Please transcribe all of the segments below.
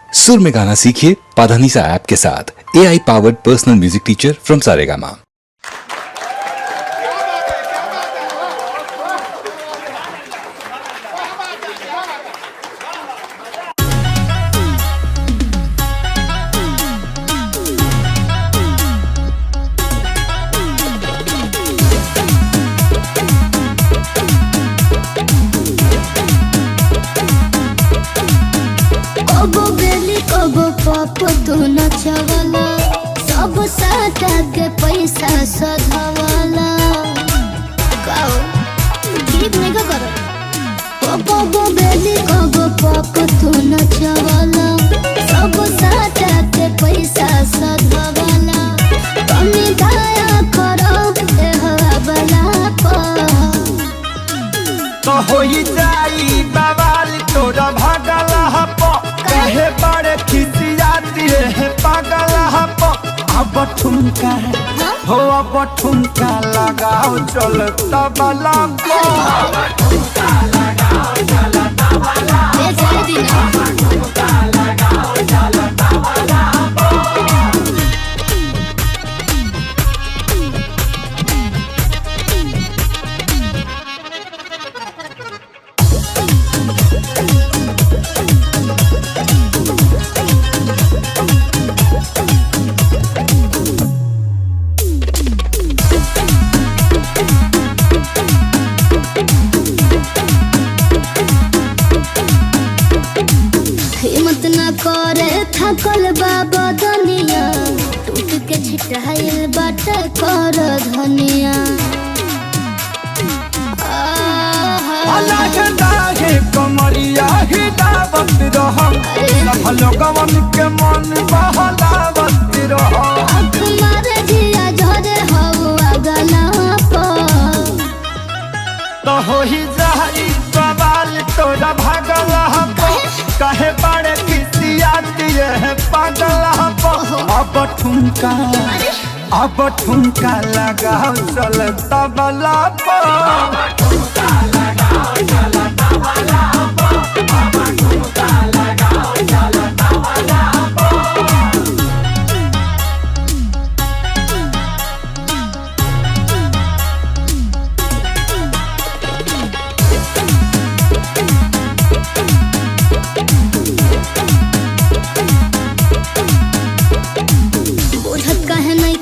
सुर में गाना सीखिए पाधानीसा ऐप के साथ। AI powered personal music teacher from Saregama. तू नचवाला सब साटा के पैसा सधवाला काओ गीत नहीं का करो कबो बेली कबो पप तू नचवाला सब साटा के पैसा सधवाला कमी दया करो ए हवाला तो होई जाई बवाल तोरा भागला हपो कहे बड़े खिसियाती है पागल हपो अब ठुमका हो अब ठुमका लगाओ चल तबला को ठुमका लगाओ चल तबला ए जाए दिना ठुमका लगाओ चल तबला थकल बाबा दुनिया टूट के छिटाइल बाट कर धनिया अलग दाहे कमरिया हिदावत रहम सब लोगवन के मन बहलावत रहम आँख मारे जिया झरे हो अगला तो होई जाई बवाल तोरा भागल हपो कहे बड़े खिसियाती है पागल हपो अब ठुमका लगाओ चल तबला पो ठुमका लगाओ चल तबला पो ठुमका लगाओ चल तबला पो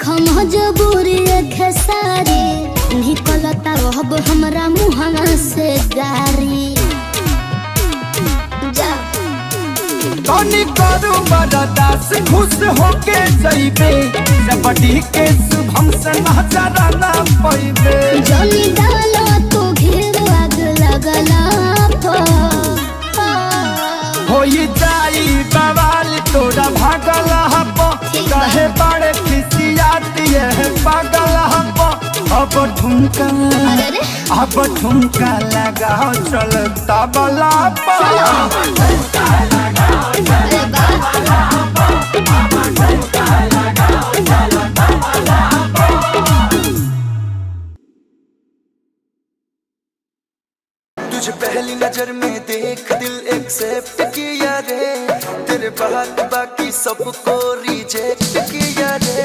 मजबूरी खेसारी निकलता रहब हमरा मुहना से गारी जा तनी करू बरदास खुश होके जइबे जबड़ी के शुभम से नजर ना पइबे जनी डालो तू घेर आग लगला होई जाई बवाल तोरा भागल हपो कहे बड़े खिसियाती है पागल हपो अब ठुमका लगाओ चल तबला पो ठुमका लगाओ चल तबला पो ठुमका लगाओ चल तबला पो तुझे पहली नजर में देख दिल एक्सेप्ट किया रे तेरे बाद बाकी सबको रिजेक्ट किया रे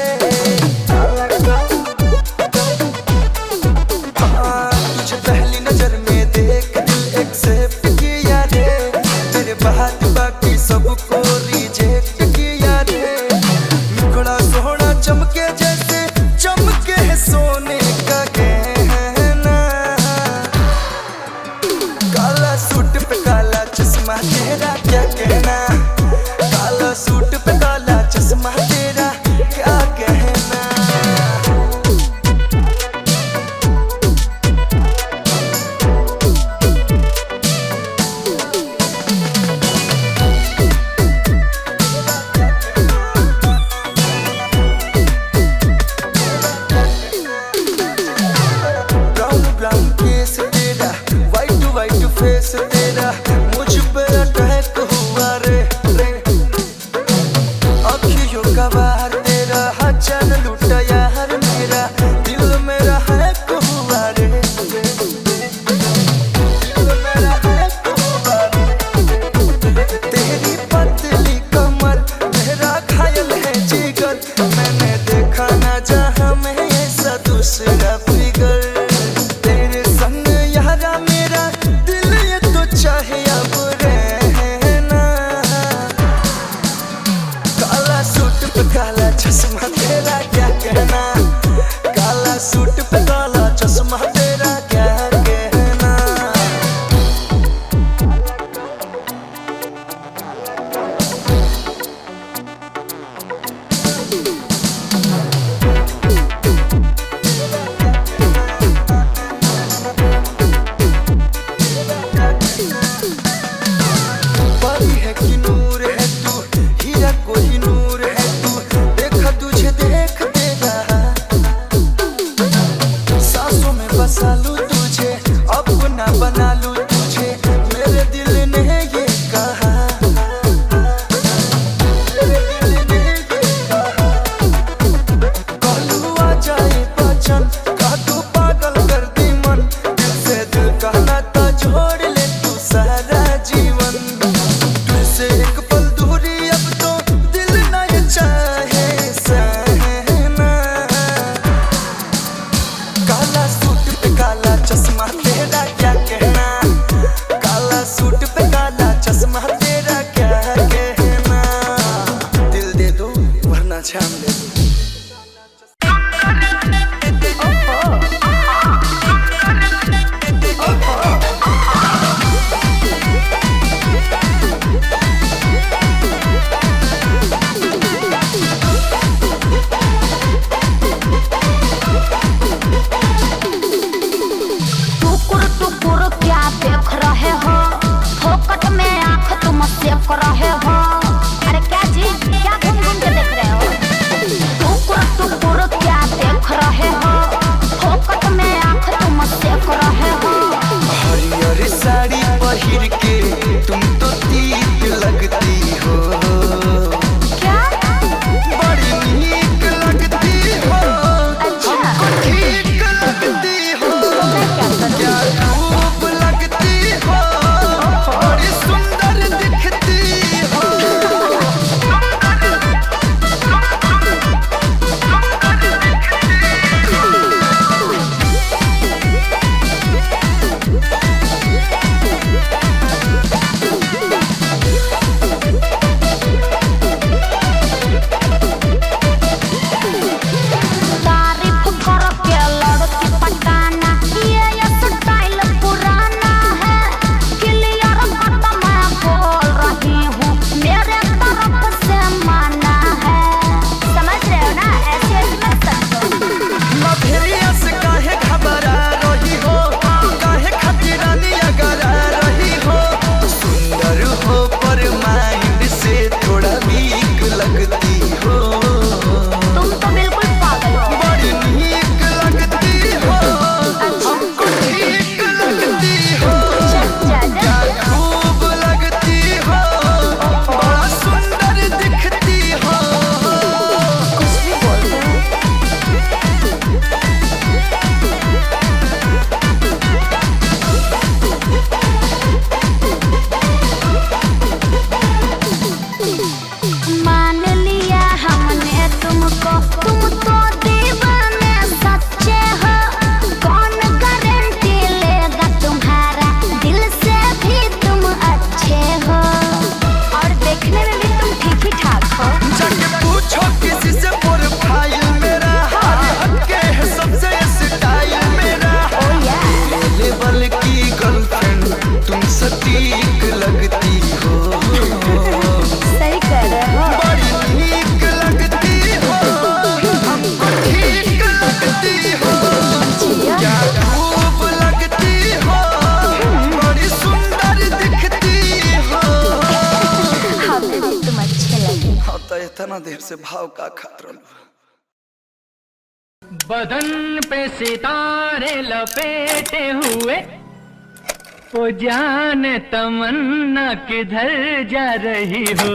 तुझे पहली नजर में देख दिल एक्सेप्ट किया रे तेरे बाद बाकी सबको रिजेक्ट किया रे मुखड़ा सोहना चमके जैसे चमके सोने का गहना काला सूट पे काला चश्मा तेरा क्या कहना काला सूट पे काला चश्मा तेरा क्या कहना पे काला चश्मा तेरा क्या कहना, काला सूट पे काला चश्मा तेरा क्या कहना। परी है कि नूर है तू, हीरा कोई नूर है तू, देखा तुझे देख देगा, सांसों में बसा लूं तुझे, अपना बना लूं तुझे, मेरे दिल ने ये कहा, मेरे दिल ने ये कहा। कहलू आ जाए बचन, कह तू पागल कर दी मन, दिल से दिल का नाता जोड़ ले तू सारा जीवन। तुझसे एक पल दूरी अब तो दिल ना ये चाहे सहना, काला सूट पे काला चश्मा तेरा क्या कहना, काला सूट पे काला चश्मा तेरा क्या कहना। दिल दे दो वरना जान दे दो। टुकुर टुकुर क्या देख रहे हो, फोकट में आंख तुम सेक रहे हो। अरे क्या जी, क्या घूम घूम के देख रहे हो? टुकुर टुकुर क्या देख रहे हो, फोकट में आंख तुम सेक रहे हो। हरियर साड़ी पहिर के तुम तो तीत लगती हो, क्या? बड़ी नीक लगती हो, अच्छा। हमको ठीक लगती हो, क्या खूब लगती हो, बड़ी सुंदर दिखती हो। तारीफ करके लड़की पटाना, ये स्टाइल पुराना है। क्लियर कट मैं बोल रही हूँ, मेरे तरफ से माना है। समझ रहे हो ना? ऐसे ऐसे मत समझो। लभेरिया से काहे घबरा रही हो, काहे खतिरानी अगर आ रही हो, सुंदर हो पर माइंड से थोड़ा वीक लगती हो, तुम तो बिल्कुल पागल हो। बड़ी नीक लगती हो, हमको ठीक लगती हो, क्या खूब लगती हो, बड़ा सुंदर दिखती हो। कुछ भी बोलते हो। मान लिया हमने तुमको, तुम तो दीवाने सच्चे हो। कौन गारंटी लेगा तुम्हारा, दिल से भी तुम अच्छे हो, और देखने में भी तुम ठीक ही ठाक हो। जाके पूछो किसी से प्रोफाइल मेरा, हटके है सबसे स्टाइल मेरा। लेवल की गर्लफ्रेंड तुम सटीक लगती हो, सही कह रहे हो। बड़ी नीक लगती हो, हमको ठीक लगती हो, क्या खूब लगती हो, बड़ी सुंदर दिखती हो। हमें भी तुम अच्छे लगे। हाँ तो इतना देर से भाव का खतरा। बदन पे सितारे लपेटे हुए, ओ जाने तमन्ना किधर जा रही हो।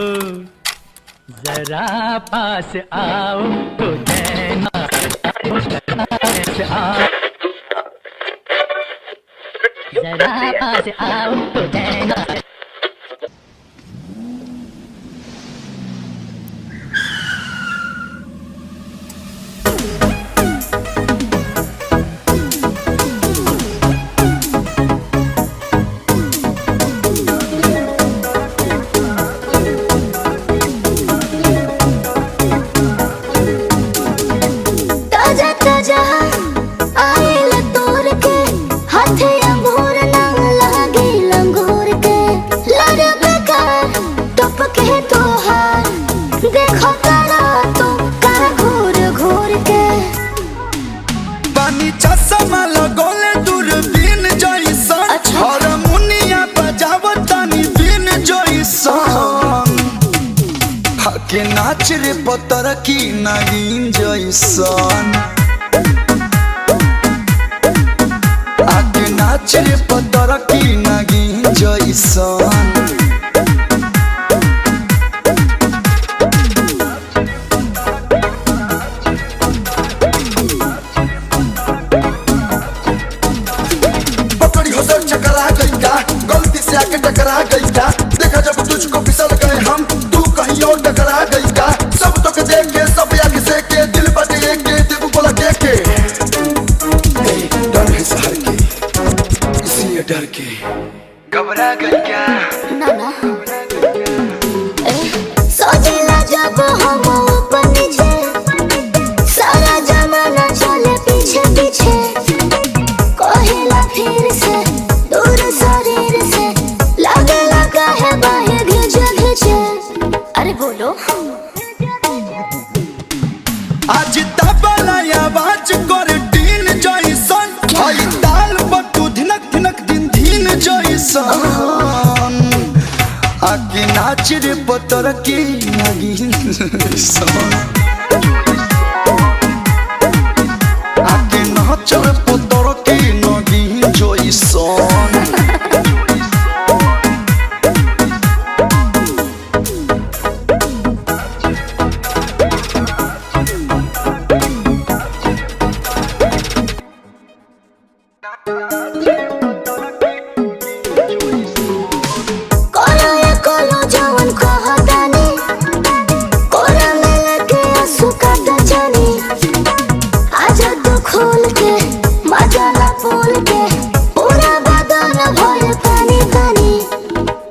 जरा पास आओ तो कहना, पास आओ, जरा पास आओ तो कहना। आके नाच रे पतर की नागिन जैसन, आके नाच रे पतर की नागिन जैसन। चकरा गई का गलती से आके टकरा गई का, देखा जब तुझको फिसल गए हम तू कहीं और टकरा गई का। सब तो के देख के सब आगे से के दिल बटे के दिल बोला देख के डर है शहर के इसलिए डर के घबरा गई क्या ना ना सोचेला जब हम ऊपर नीचे सारा जमाना चले पीछे पीछे, कहेला फिर से दूर शरीर से लगे लगा है बाहें घिंचे घिंचे। अरे बोलो आज तबला आवाज कर दिन जैसन, आई ताल बटू धिनक धिनक दिन दिन जैसन। आगे नाच रे पतर की नागिन जैसन, आगे नाच रे पतर की नागिन जैसन।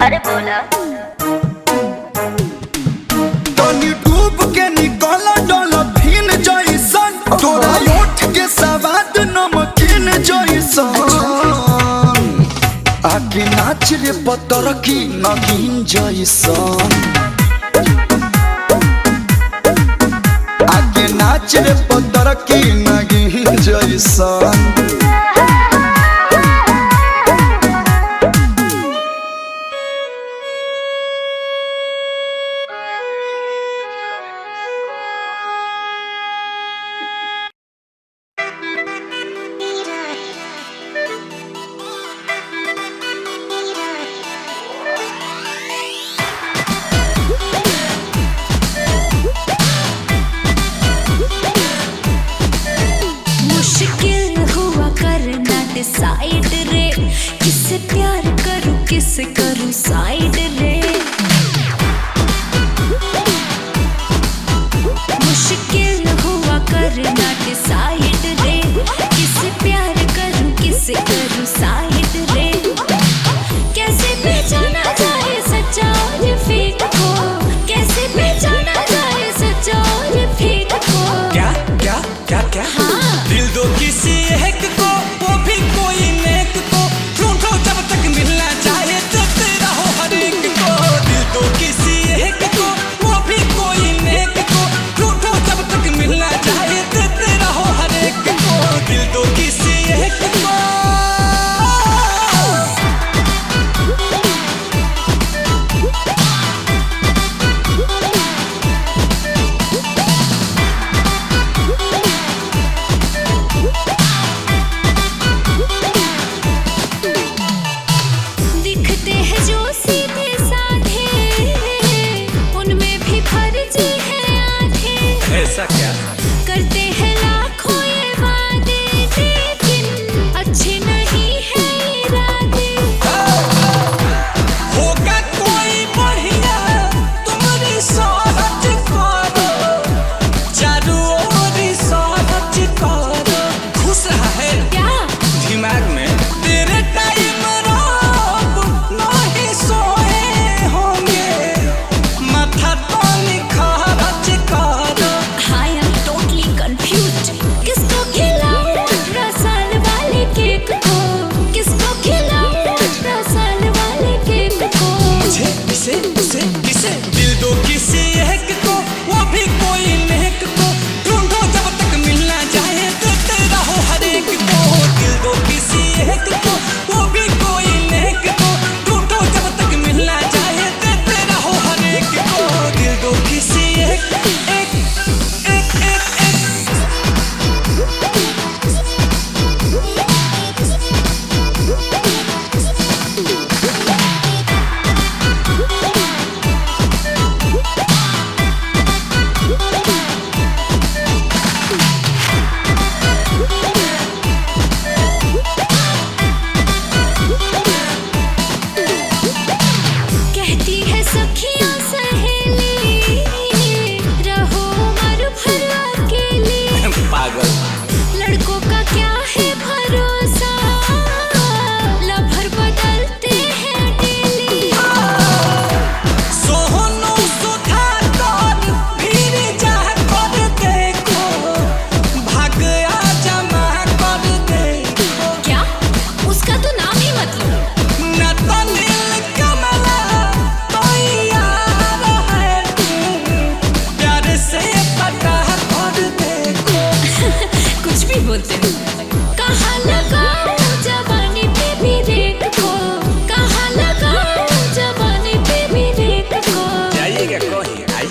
अरे बोला तनी डूब के निकला डॉल्फिन जैसन, तोरा ओठ के सवाद नमकीन जैसन। आके नाच रे पतर की नागिन जैसन, आके नाच रे पतर की नागिन जैसन। डिसाइड रे किससे प्यार करूं किससे करूं साइड रे, मुश्किल हुआ करना डिसाइड रे किससे प्यार करूं किससे करूं साइड रे। कैसे पहचाना जाए सच्चा और फेक को, कैसे पहचाना जाए सच्चा और फेक को। क्या क्या क्या क्या हाँ। दिल दो किसी एक को, वो भी कोई नेक को, ढूंढो जब तक मिलना चाहे देते रहो हर एक को। दिल दो किसी एक को, वो भी कोई नेक को, ढूंढो जब तक मिलना चाहे देते रहो हर एक को। दिल दो किसी एक को।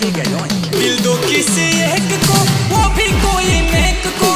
दिल दो किसी एक को, वो भी कोई नेक को।